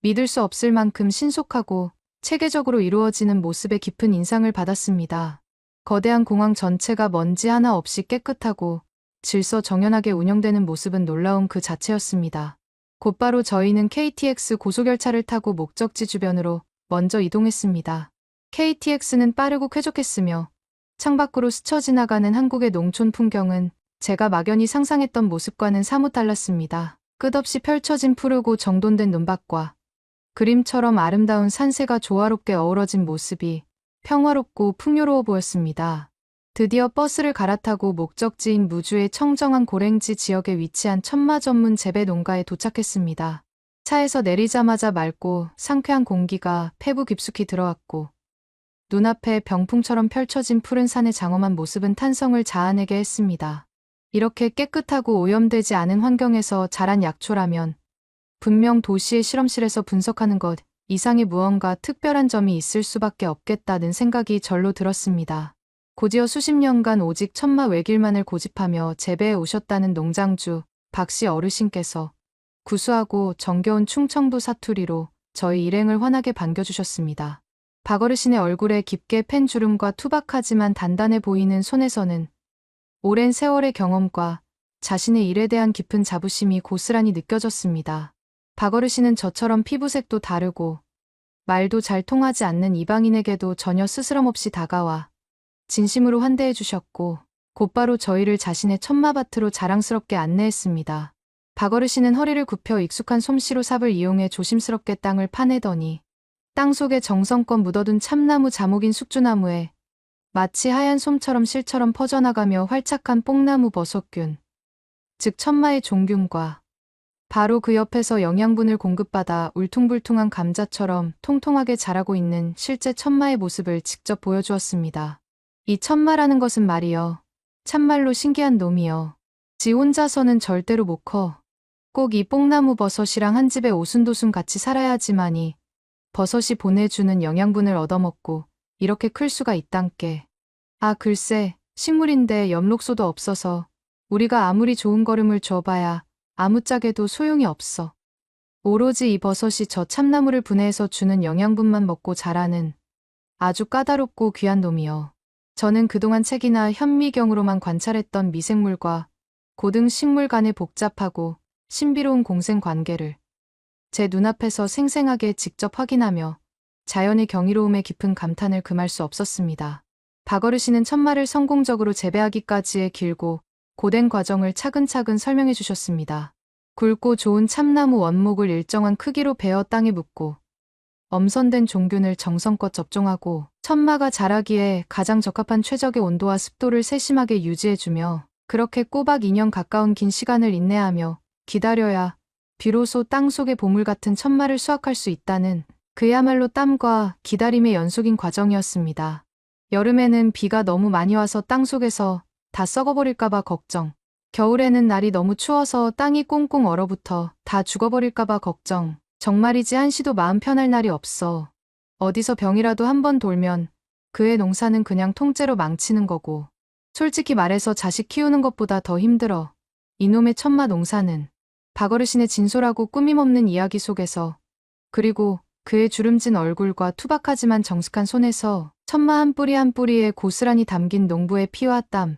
믿을 수 없을 만큼 신속하고 체계적으로 이루어지는 모습에 깊은 인상을 받았습니다. 거대한 공항 전체가 먼지 하나 없이 깨끗하고 질서정연하게 운영되는 모습은 놀라운 그 자체였습니다. 곧바로 저희는 KTX 고속열차를 타고 목적지 주변으로 먼저 이동했습니다. KTX는 빠르고 쾌적했으며 창밖으로 스쳐 지나가는 한국의 농촌 풍경은 제가 막연히 상상했던 모습과는 사뭇 달랐습니다. 끝없이 펼쳐진 푸르고 정돈된 눈밭과 그림처럼 아름다운 산세가 조화롭게 어우러진 모습이 평화롭고 풍요로워 보였습니다. 드디어 버스를 갈아타고 목적지인 무주의 청정한 고랭지 지역에 위치한 천마 전문 재배 농가에 도착했습니다. 차에서 내리자마자 맑고 상쾌한 공기가 폐부 깊숙이 들어왔고 눈앞에 병풍처럼 펼쳐진 푸른 산의 장엄한 모습은 탄성을 자아내게 했습니다. 이렇게 깨끗하고 오염되지 않은 환경에서 자란 약초라면 분명 도시의 실험실에서 분석하는 것 이상의 무언가 특별한 점이 있을 수밖에 없겠다는 생각이 절로 들었습니다. 곧이어 수십 년간 오직 천마 외길만을 고집하며 재배해 오셨다는 농장주 박씨 어르신께서 구수하고 정겨운 충청도 사투리로 저희 일행을 환하게 반겨주셨습니다. 박 어르신의 얼굴에 깊게 팬 주름과 투박하지만 단단해 보이는 손에서는 오랜 세월의 경험과 자신의 일에 대한 깊은 자부심이 고스란히 느껴졌습니다. 박 어르신은 저처럼 피부색도 다르고 말도 잘 통하지 않는 이방인에게도 전혀 스스럼 없이 다가와 진심으로 환대해 주셨고 곧바로 저희를 자신의 천마밭으로 자랑스럽게 안내했습니다. 박 어르신은 허리를 굽혀 익숙한 솜씨로 삽을 이용해 조심스럽게 땅을 파내더니 땅 속에 정성껏 묻어둔 참나무 자목인 숙주나무에 마치 하얀 솜처럼 실처럼 퍼져나가며 활착한 뽕나무 버섯균, 즉 천마의 종균과 바로 그 옆에서 영양분을 공급받아 울퉁불퉁한 감자처럼 통통하게 자라고 있는 실제 천마의 모습을 직접 보여주었습니다. 이 천마라는 것은 말이여, 참말로 신기한 놈이여. 지 혼자서는 절대로 못 커. 꼭 이 뽕나무 버섯이랑 한 집에 오순도순 같이 살아야 하지만이 버섯이 보내주는 영양분을 얻어먹고 이렇게 클 수가 있단께. 아 글쎄, 식물인데 엽록소도 없어서 우리가 아무리 좋은 거름을 줘봐야 아무짝에도 소용이 없어. 오로지 이 버섯이 저 참나무를 분해해서 주는 영양분만 먹고 자라는 아주 까다롭고 귀한 놈이여. 저는 그동안 책이나 현미경으로만 관찰했던 미생물과 고등식물 간의 복잡하고 신비로운 공생관계를 제 눈앞에서 생생하게 직접 확인하며 자연의 경이로움에 깊은 감탄을 금할 수 없었습니다. 박 어르신은 천마를 성공적으로 재배하기까지의 길고 고된 과정을 차근차근 설명해 주셨습니다. 굵고 좋은 참나무 원목을 일정한 크기로 베어 땅에 묻고 엄선된 종균을 정성껏 접종하고 천마가 자라기에 가장 적합한 최적의 온도와 습도를 세심하게 유지해주며 그렇게 꼬박 2년 가까운 긴 시간을 인내하며 기다려야 비로소 땅속의 보물 같은 천마를 수확할 수 있다는 그야말로 땀과 기다림의 연속인 과정이었습니다. 여름에는 비가 너무 많이 와서 땅속에서 다 썩어버릴까봐 걱정. 겨울에는 날이 너무 추워서 땅이 꽁꽁 얼어붙어 다 죽어버릴까봐 걱정. 정말이지 한시도 마음 편할 날이 없어. 어디서 병이라도 한 번 돌면 그의 농사는 그냥 통째로 망치는 거고, 솔직히 말해서 자식 키우는 것보다 더 힘들어. 이놈의 천마 농사는. 박어르신의 진솔하고 꾸밈없는 이야기 속에서, 그리고 그의 주름진 얼굴과 투박하지만 정숙한 손에서 천마 한 뿌리 한 뿌리에 고스란히 담긴 농부의 피와 땀,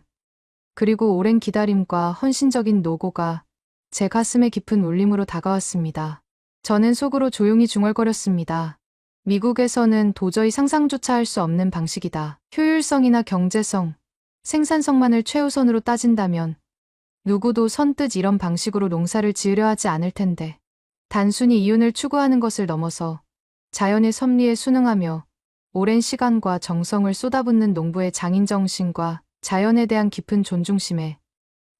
그리고 오랜 기다림과 헌신적인 노고가 제 가슴에 깊은 울림으로 다가왔습니다. 저는 속으로 조용히 중얼거렸습니다. 미국에서는 도저히 상상조차 할 수 없는 방식이다. 효율성이나 경제성, 생산성만을 최우선으로 따진다면 누구도 선뜻 이런 방식으로 농사를 지으려 하지 않을 텐데, 단순히 이윤을 추구하는 것을 넘어서 자연의 섭리에 순응하며 오랜 시간과 정성을 쏟아붓는 농부의 장인정신과 자연에 대한 깊은 존중심에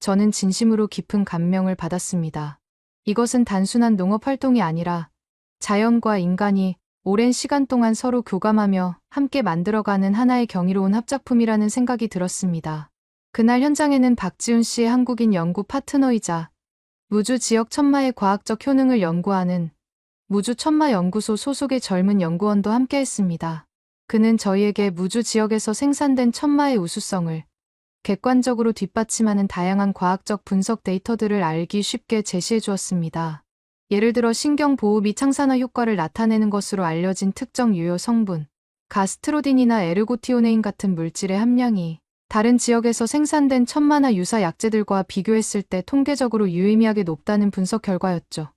저는 진심으로 깊은 감명을 받았습니다. 이것은 단순한 농업 활동이 아니라 자연과 인간이 오랜 시간 동안 서로 교감하며 함께 만들어가는 하나의 경이로운 합작품이라는 생각이 들었습니다. 그날 현장에는 박지훈 씨의 한국인 연구 파트너이자 무주 지역 천마의 과학적 효능을 연구하는 무주 천마연구소 소속의 젊은 연구원도 함께했습니다. 그는 저희에게 무주 지역에서 생산된 천마의 우수성을 객관적으로 뒷받침하는 다양한 과학적 분석 데이터들을 알기 쉽게 제시해 주었습니다. 예를 들어 신경보호 및 창산화 효과를 나타내는 것으로 알려진 특정 유효 성분, 가스트로딘이나 에르고티오네인 같은 물질의 함량이 다른 지역에서 생산된 천마나 유사 약재들과 비교했을 때 통계적으로 유의미하게 높다는 분석 결과였죠.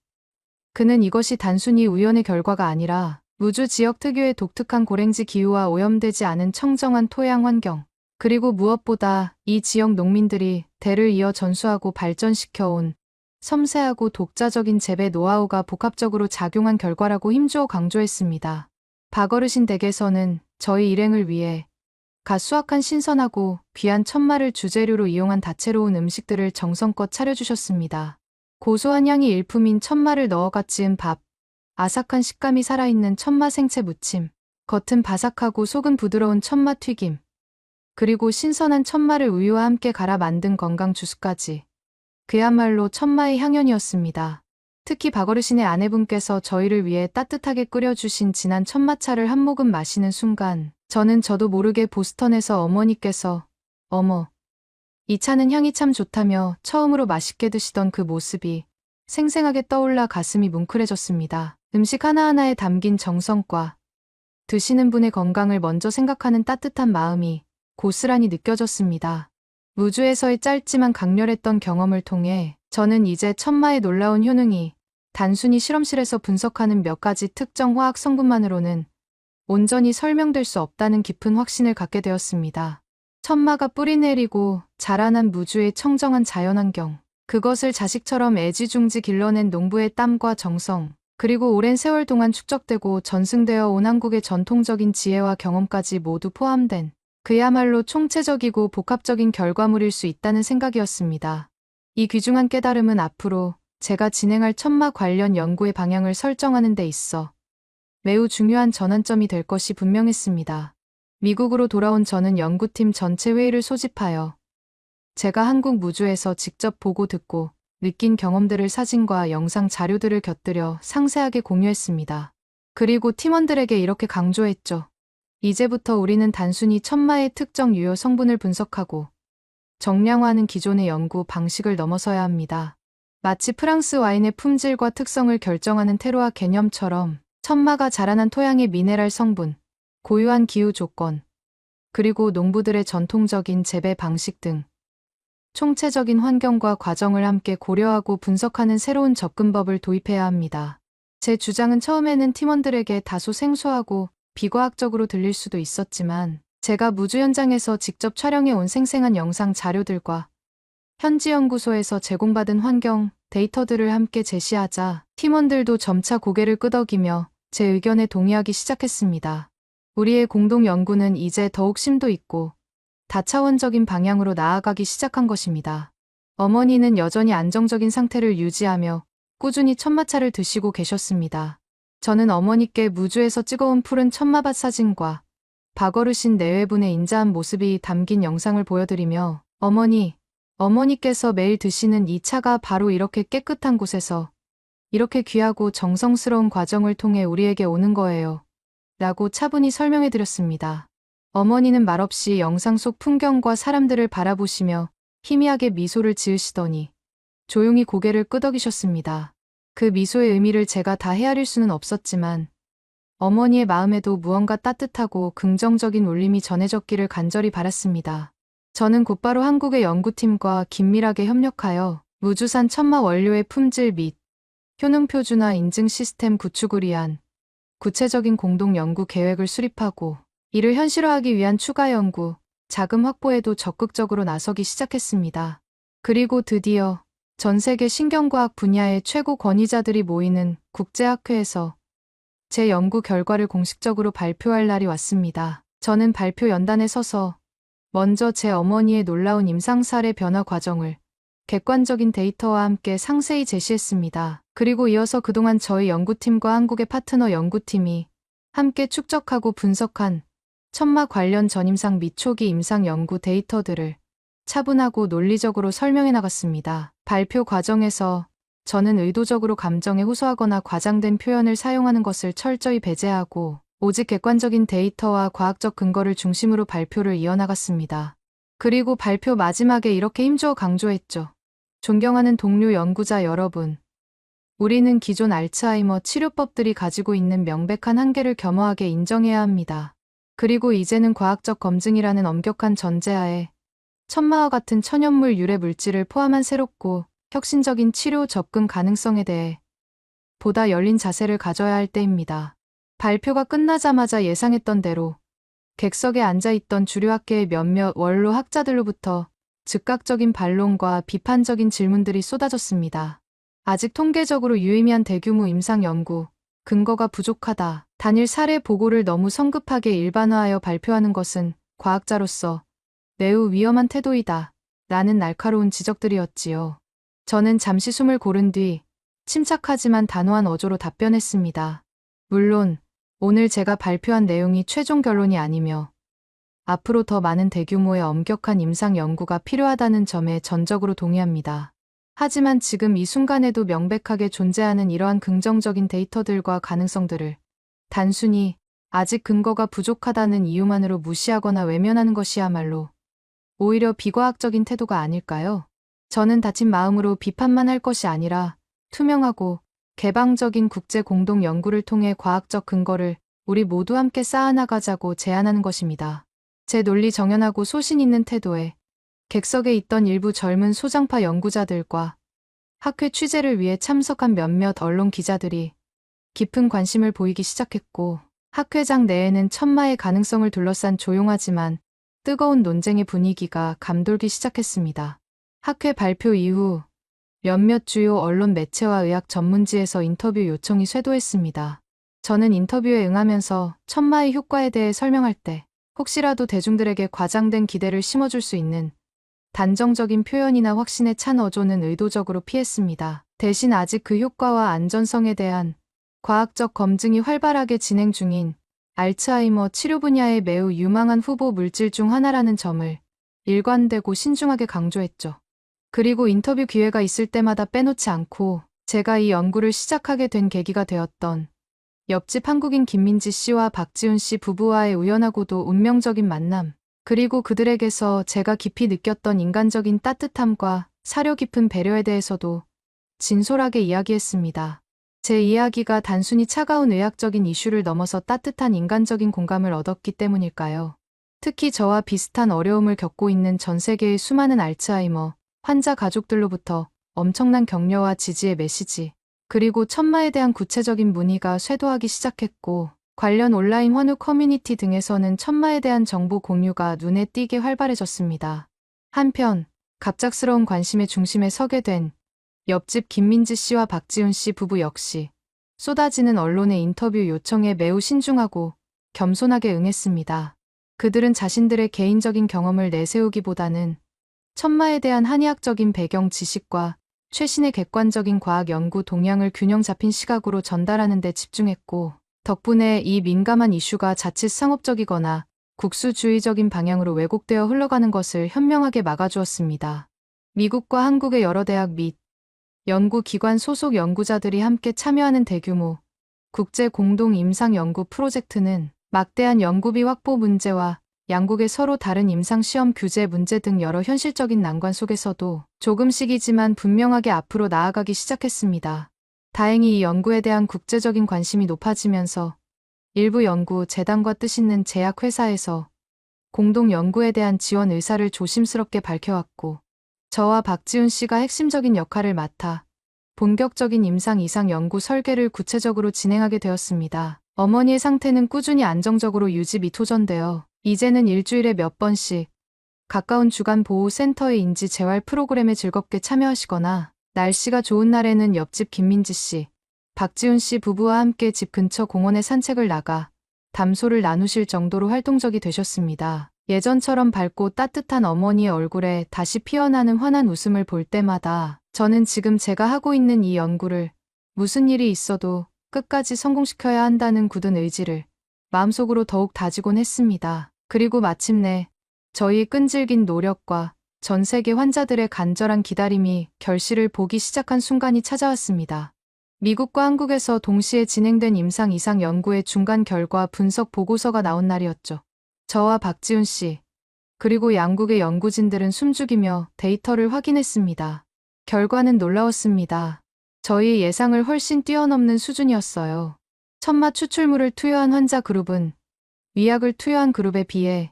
그는 이것이 단순히 우연의 결과가 아니라 무주 지역 특유의 독특한 고랭지 기후와 오염되지 않은 청정한 토양 환경, 그리고 무엇보다 이 지역 농민들이 대를 이어 전수하고 발전시켜온 섬세하고 독자적인 재배 노하우가 복합적으로 작용한 결과라고 힘주어 강조했습니다. 박어르신 댁에서는 저희 일행을 위해 갓 수확한 신선하고 귀한 천마를 주재료로 이용한 다채로운 음식들을 정성껏 차려주셨습니다. 고소한 향이 일품인 천마를 넣어갓 지은 밥, 아삭한 식감이 살아있는 천마 생채 무침, 겉은 바삭하고 속은 부드러운 천마 튀김, 그리고 신선한 천마를 우유와 함께 갈아 만든 건강 주스까지. 그야말로 천마의 향연이었습니다. 특히 박어르신의 아내분께서 저희를 위해 따뜻하게 끓여주신 진한 천마차를 한 모금 마시는 순간, 저도 모르게 보스턴에서 어머니께서 "어머, 이 차는 향이 참 좋다며 처음으로 맛있게 드시던 그 모습이 생생하게 떠올라 가슴이 뭉클해졌습니다. 음식 하나하나에 담긴 정성과 드시는 분의 건강을 먼저 생각하는 따뜻한 마음이 고스란히 느껴졌습니다. 무주에서의 짧지만 강렬했던 경험을 통해 저는 이제 천마의 놀라운 효능이 단순히 실험실에서 분석하는 몇 가지 특정 화학 성분만으로는 온전히 설명될 수 없다는 깊은 확신을 갖게 되었습니다. 천마가 뿌리내리고 자라난 무주의 청정한 자연환경, 그것을 자식처럼 애지중지 길러낸 농부의 땀과 정성, 그리고 오랜 세월 동안 축적되고 전승되어 온 한국의 전통적인 지혜와 경험까지 모두 포함된 그야말로 총체적이고 복합적인 결과물일 수 있다는 생각이었습니다. 이 귀중한 깨달음은 앞으로 제가 진행할 천마 관련 연구의 방향을 설정하는 데 있어 매우 중요한 전환점이 될 것이 분명했습니다. 미국으로 돌아온 저는 연구팀 전체 회의를 소집하여 제가 한국 무주에서 직접 보고 듣고 느낀 경험들을 사진과 영상 자료들을 곁들여 상세하게 공유했습니다. 그리고 팀원들에게 이렇게 강조했죠. 이제부터 우리는 단순히 천마의 특정 유효 성분을 분석하고 정량화하는 기존의 연구 방식을 넘어서야 합니다. 마치 프랑스 와인의 품질과 특성을 결정하는 테로와 개념처럼 천마가 자라난 토양의 미네랄 성분, 고유한 기후 조건, 그리고 농부들의 전통적인 재배 방식 등 총체적인 환경과 과정을 함께 고려하고 분석하는 새로운 접근법을 도입해야 합니다. 제 주장은 처음에는 팀원들에게 다소 생소하고 비과학적으로 들릴 수도 있었지만, 제가 무주 현장에서 직접 촬영해 온 생생한 영상 자료들과 현지 연구소에서 제공받은 환경 데이터들을 함께 제시하자 팀원들도 점차 고개를 끄덕이며 제 의견에 동의하기 시작했습니다. 우리의 공동 연구는 이제 더욱 심도 있고 다차원적인 방향으로 나아가기 시작한 것입니다. 어머니는 여전히 안정적인 상태를 유지하며 꾸준히 천마차를 드시고 계셨습니다. 저는 어머니께 무주에서 찍어온 푸른 천마밭 사진과 박어르신 내외분의 인자한 모습이 담긴 영상을 보여드리며 어머니께서 매일 드시는 이 차가 바로 이렇게 깨끗한 곳에서 이렇게 귀하고 정성스러운 과정을 통해 우리에게 오는 거예요. 라고 차분히 설명해 드렸습니다. 어머니는 말없이 영상 속 풍경과 사람들을 바라보시며 희미하게 미소를 지으시더니 조용히 고개를 끄덕이셨습니다. 그 미소의 의미를 제가 다 헤아릴 수는 없었지만 어머니의 마음에도 무언가 따뜻하고 긍정적인 울림이 전해졌기를 간절히 바랐습니다. 저는 곧바로 한국의 연구팀과 긴밀하게 협력하여 우주산 천마 원료의 품질 및 효능 표준화 인증 시스템 구축을 위한 구체적인 공동 연구 계획을 수립하고 이를 현실화하기 위한 추가 연구, 자금 확보에도 적극적으로 나서기 시작했습니다. 그리고 드디어 전 세계 신경과학 분야의 최고 권위자들이 모이는 국제학회에서 제 연구 결과를 공식적으로 발표할 날이 왔습니다. 저는 발표 연단에 서서 먼저 제 어머니의 놀라운 임상 사례 변화 과정을 객관적인 데이터와 함께 상세히 제시했습니다. 그리고 이어서 그동안 저희 연구팀과 한국의 파트너 연구팀이 함께 축적하고 분석한 천마 관련 전임상 및 초기 임상 연구 데이터들을 차분하고 논리적으로 설명해 나갔습니다. 발표 과정에서 저는 의도적으로 감정에 호소하거나 과장된 표현을 사용하는 것을 철저히 배제하고 오직 객관적인 데이터와 과학적 근거를 중심으로 발표를 이어나갔습니다. 그리고 발표 마지막에 이렇게 힘주어 강조했죠. 존경하는 동료 연구자 여러분, 우리는 기존 알츠하이머 치료법들이 가지고 있는 명백한 한계를 겸허하게 인정해야 합니다. 그리고 이제는 과학적 검증이라는 엄격한 전제하에 천마와 같은 천연물 유래 물질을 포함한 새롭고 혁신적인 치료 접근 가능성에 대해 보다 열린 자세를 가져야 할 때입니다. 발표가 끝나자마자 예상했던 대로 객석에 앉아있던 주류학계의 몇몇 원로 학자들로부터 즉각적인 반론과 비판적인 질문들이 쏟아졌습니다. 아직 통계적으로 유의미한 대규모 임상 연구, 근거가 부족하다. 단일 사례 보고를 너무 성급하게 일반화하여 발표하는 것은 과학자로서 매우 위험한 태도이다. 라는 날카로운 지적들이었지요. 저는 잠시 숨을 고른 뒤 침착하지만 단호한 어조로 답변했습니다. 물론 오늘 제가 발표한 내용이 최종 결론이 아니며 앞으로 더 많은 대규모의 엄격한 임상 연구가 필요하다는 점에 전적으로 동의합니다. 하지만 지금 이 순간에도 명백하게 존재하는 이러한 긍정적인 데이터들과 가능성들을 단순히 아직 근거가 부족하다는 이유만으로 무시하거나 외면하는 것이야말로 오히려 비과학적인 태도가 아닐까요? 저는 다친 마음으로 비판만 할 것이 아니라 투명하고 개방적인 국제 공동 연구를 통해 과학적 근거를 우리 모두 함께 쌓아나가자고 제안하는 것입니다. 제 논리 정연하고 소신 있는 태도에 객석에 있던 일부 젊은 소장파 연구자들과 학회 취재를 위해 참석한 몇몇 언론 기자들이 깊은 관심을 보이기 시작했고 학회장 내에는 천마의 가능성을 둘러싼 조용하지만 뜨거운 논쟁의 분위기가 감돌기 시작했습니다. 학회 발표 이후 몇몇 주요 언론 매체와 의학 전문지에서 인터뷰 요청이 쇄도했습니다. 저는 인터뷰에 응하면서 천마의 효과에 대해 설명할 때 혹시라도 대중들에게 과장된 기대를 심어줄 수 있는 단정적인 표현이나 확신에 찬 어조는 의도적으로 피했습니다. 대신 아직 그 효과와 안전성에 대한 과학적 검증이 활발하게 진행 중인 알츠하이머 치료 분야의 매우 유망한 후보 물질 중 하나라는 점을 일관되고 신중하게 강조했죠. 그리고 인터뷰 기회가 있을 때마다 빼놓지 않고 제가 이 연구를 시작하게 된 계기가 되었던 옆집 한국인 김민지 씨와 박지훈 씨 부부와의 우연하고도 운명적인 만남, 그리고 그들에게서 제가 깊이 느꼈던 인간적인 따뜻함과 사려 깊은 배려에 대해서도 진솔하게 이야기했습니다. 제 이야기가 단순히 차가운 의학적인 이슈를 넘어서 따뜻한 인간적인 공감을 얻었기 때문일까요? 특히 저와 비슷한 어려움을 겪고 있는 전 세계의 수많은 알츠하이머 환자 가족들로부터 엄청난 격려와 지지의 메시지, 그리고 천마에 대한 구체적인 문의가 쇄도하기 시작했고 관련 온라인 환우 커뮤니티 등에서는 천마에 대한 정보 공유가 눈에 띄게 활발해졌습니다. 한편 갑작스러운 관심의 중심에 서게 된 옆집 김민지 씨와 박지훈 씨 부부 역시 쏟아지는 언론의 인터뷰 요청에 매우 신중하고 겸손하게 응했습니다. 그들은 자신들의 개인적인 경험을 내세우기보다는 천마에 대한 한의학적인 배경 지식과 최신의 객관적인 과학 연구 동향을 균형 잡힌 시각으로 전달하는 데 집중했고, 덕분에 이 민감한 이슈가 자칫 상업적이거나 국수주의적인 방향으로 왜곡되어 흘러가는 것을 현명하게 막아주었습니다. 미국과 한국의 여러 대학 및 연구기관 소속 연구자들이 함께 참여하는 대규모 국제 공동 임상 연구 프로젝트는 막대한 연구비 확보 문제와 양국의 서로 다른 임상 시험 규제 문제 등 여러 현실적인 난관 속에서도 조금씩이지만 분명하게 앞으로 나아가기 시작했습니다. 다행히 이 연구에 대한 국제적인 관심이 높아지면서 일부 연구 재단과 뜻있는 제약회사에서 공동 연구에 대한 지원 의사를 조심스럽게 밝혀왔고, 저와 박지훈 씨가 핵심적인 역할을 맡아 본격적인 임상 이상 연구 설계를 구체적으로 진행하게 되었습니다. 어머니의 상태는 꾸준히 안정적으로 유지 및 호전되어 이제는 일주일에 몇 번씩 가까운 주간 보호센터의 인지 재활 프로그램에 즐겁게 참여하시거나 날씨가 좋은 날에는 옆집 김민지 씨, 박지훈 씨 부부와 함께 집 근처 공원에 산책을 나가 담소를 나누실 정도로 활동적이 되셨습니다. 예전처럼 밝고 따뜻한 어머니의 얼굴에 다시 피어나는 환한 웃음을 볼 때마다 저는 지금 제가 하고 있는 이 연구를 무슨 일이 있어도 끝까지 성공시켜야 한다는 굳은 의지를 마음속으로 더욱 다지곤 했습니다. 그리고 마침내 저희의 끈질긴 노력과 전 세계 환자들의 간절한 기다림이 결실을 보기 시작한 순간이 찾아왔습니다. 미국과 한국에서 동시에 진행된 임상 이상 연구의 중간 결과 분석 보고서가 나온 날이었죠. 저와 박지훈 씨, 그리고 양국의 연구진들은 숨죽이며 데이터를 확인했습니다. 결과는 놀라웠습니다. 저희의 예상을 훨씬 뛰어넘는 수준이었어요. 천마 추출물을 투여한 환자 그룹은 위약을 투여한 그룹에 비해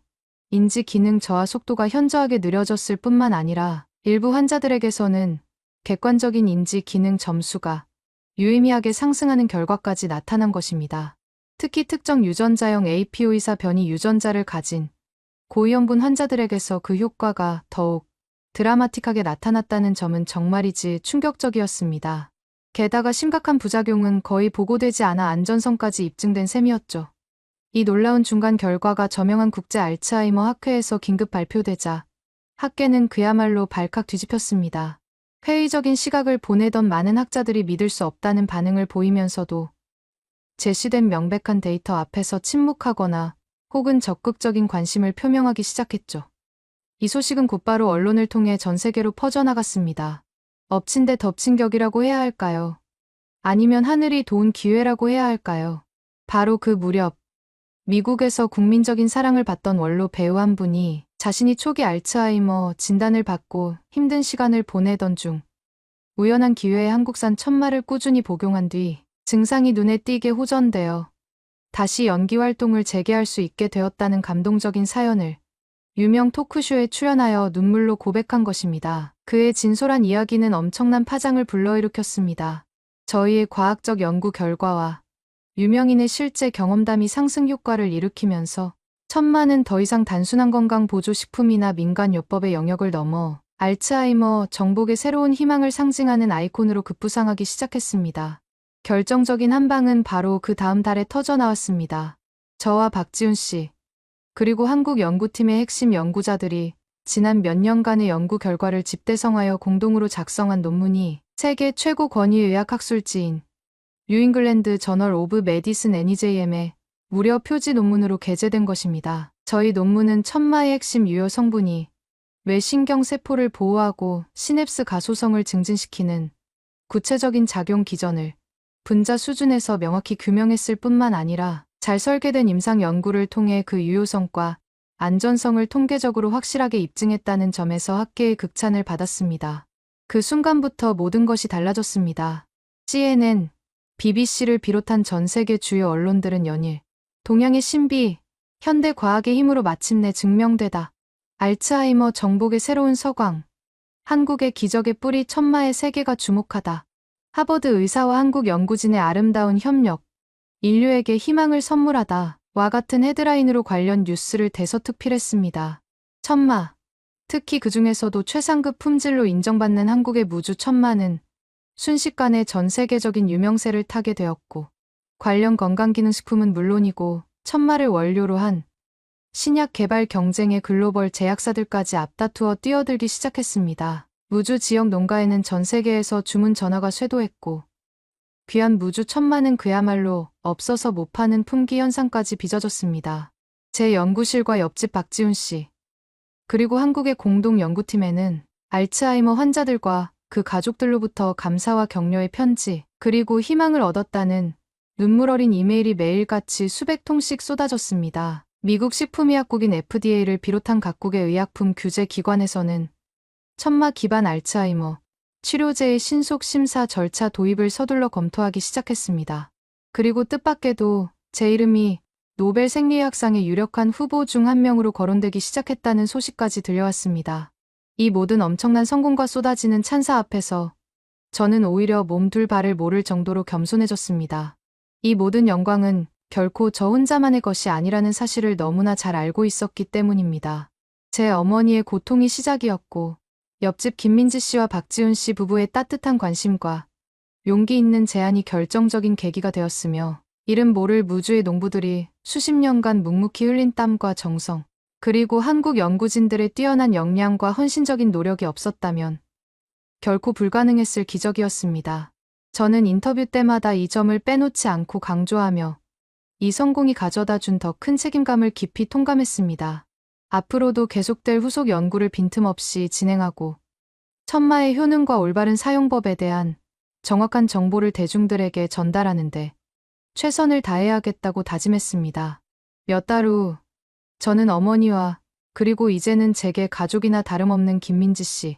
인지 기능 저하 속도가 현저하게 느려졌을 뿐만 아니라 일부 환자들에게서는 객관적인 인지 기능 점수가 유의미하게 상승하는 결과까지 나타난 것입니다. 특히 특정 유전자형 APO이사 변이 유전자를 가진 고위험군 환자들에게서 그 효과가 더욱 드라마틱하게 나타났다는 점은 정말이지 충격적이었습니다. 게다가 심각한 부작용은 거의 보고되지 않아 안전성까지 입증된 셈이었죠. 이 놀라운 중간 결과가 저명한 국제 알츠하이머 학회에서 긴급 발표되자 학계는 그야말로 발칵 뒤집혔습니다. 회의적인 시각을 보내던 많은 학자들이 믿을 수 없다는 반응을 보이면서도 제시된 명백한 데이터 앞에서 침묵하거나 혹은 적극적인 관심을 표명하기 시작했죠. 이 소식은 곧바로 언론을 통해 전 세계로 퍼져나갔습니다. 엎친 데 덮친 격이라고 해야 할까요? 아니면 하늘이 도운 기회라고 해야 할까요? 바로 그 무렵 미국에서 국민적인 사랑을 받던 원로 배우 한 분이 자신이 초기 알츠하이머 진단을 받고 힘든 시간을 보내던 중 우연한 기회에 한국산 천마를 꾸준히 복용한 뒤 증상이 눈에 띄게 호전되어 다시 연기 활동을 재개할 수 있게 되었다는 감동적인 사연을 유명 토크쇼에 출연하여 눈물로 고백한 것입니다. 그의 진솔한 이야기는 엄청난 파장을 불러일으켰습니다. 저희의 과학적 연구 결과와 유명인의 실제 경험담이 상승 효과를 일으키면서 천마는 더 이상 단순한 건강 보조식품이나 민간요법의 영역을 넘어 알츠하이머 정복의 새로운 희망을 상징하는 아이콘으로 급부상하기 시작했습니다. 결정적인 한 방은 바로 그 다음 달에 터져나왔습니다. 저와 박지훈 씨, 그리고 한국 연구팀의 핵심 연구자들이 지난 몇 년간의 연구 결과를 집대성하여 공동으로 작성한 논문이 세계 최고 권위 의학학술지인 뉴잉글랜드 저널 오브 메디슨 NEJM에 무려 표지 논문으로 게재된 것입니다. 저희 논문은 천마의 핵심 유효 성분이 뇌 신경세포를 보호하고 시냅스 가소성을 증진시키는 구체적인 작용 기전을 분자 수준에서 명확히 규명했을 뿐만 아니라 잘 설계된 임상 연구를 통해 그 유효성과 안전성을 통계적으로 확실하게 입증했다는 점에서 학계의 극찬을 받았습니다. 그 순간부터 모든 것이 달라졌습니다. CNN, BBC를 비롯한 전 세계 주요 언론들은 연일 동양의 신비, 현대 과학의 힘으로 마침내 증명되다. 알츠하이머 정복의 새로운 서광, 한국의 기적의 뿌리 천마의 세계가 주목하다. 하버드 의사와 한국 연구진의 아름다운 협력, 인류에게 희망을 선물하다. 와 같은 헤드라인으로 관련 뉴스를 대서특필했습니다. 천마, 특히 그 중에서도 최상급 품질로 인정받는 한국의 무주 천마는 순식간에 전 세계적인 유명세를 타게 되었고, 관련 건강기능식품은 물론이고 천마를 원료로 한 신약 개발 경쟁의 글로벌 제약사들까지 앞다투어 뛰어들기 시작했습니다. 무주 지역 농가에는 전 세계에서 주문 전화가 쇄도했고, 귀한 무주 천마는 그야말로 없어서 못 파는 품귀 현상까지 빚어졌습니다. 제 연구실과 옆집 박지훈 씨, 그리고 한국의 공동 연구팀에는 알츠하이머 환자들과 그 가족들로부터 감사와 격려의 편지, 그리고 희망을 얻었다는 눈물 어린 이메일이 매일같이 수백 통씩 쏟아졌습니다. 미국 식품의약국인 FDA를 비롯한 각국의 의약품 규제 기관에서는 천마 기반 알츠하이머 치료제의 신속 심사 절차 도입을 서둘러 검토하기 시작했습니다. 그리고 뜻밖에도 제 이름이 노벨 생리의학상의 유력한 후보 중 한 명으로 거론되기 시작했다는 소식까지 들려왔습니다. 이 모든 엄청난 성공과 쏟아지는 찬사 앞에서 저는 오히려 몸둘 바를 모를 정도로 겸손해졌습니다. 이 모든 영광은 결코 저 혼자만의 것이 아니라는 사실을 너무나 잘 알고 있었기 때문입니다. 제 어머니의 고통이 시작이었고 옆집 김민지 씨와 박지훈 씨 부부의 따뜻한 관심과 용기 있는 제안이 결정적인 계기가 되었으며 이름 모를 무주의 농부들이 수십 년간 묵묵히 흘린 땀과 정성 그리고 한국 연구진들의 뛰어난 역량과 헌신적인 노력이 없었다면 결코 불가능했을 기적이었습니다. 저는 인터뷰 때마다 이 점을 빼놓지 않고 강조하며 이 성공이 가져다 준 더 큰 책임감을 깊이 통감했습니다. 앞으로도 계속될 후속 연구를 빈틈없이 진행하고 천마의 효능과 올바른 사용법에 대한 정확한 정보를 대중들에게 전달하는데 최선을 다해야겠다고 다짐했습니다. 몇 달 후 저는 어머니와 그리고 이제는 제게 가족이나 다름없는 김민지 씨,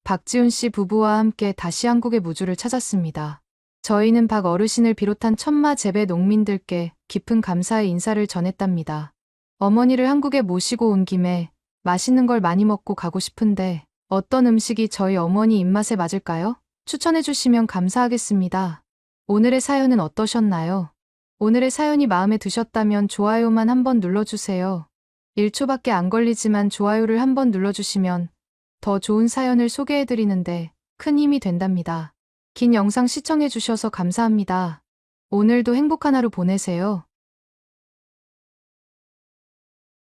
박지훈 씨 부부와 함께 다시 한국의 무주를 찾았습니다. 저희는 박 어르신을 비롯한 천마 재배 농민들께 깊은 감사의 인사를 전했답니다. 어머니를 한국에 모시고 온 김에 맛있는 걸 많이 먹고 가고 싶은데 어떤 음식이 저희 어머니 입맛에 맞을까요? 추천해 주시면 감사하겠습니다. 오늘의 사연은 어떠셨나요? 오늘의 사연이 마음에 드셨다면 좋아요만 한번 눌러주세요. 1초밖에 안 걸리지만 좋아요를 한번 눌러주시면 더 좋은 사연을 소개해드리는데 큰 힘이 된답니다. 긴 영상 시청해주셔서 감사합니다. 오늘도 행복한 하루 보내세요.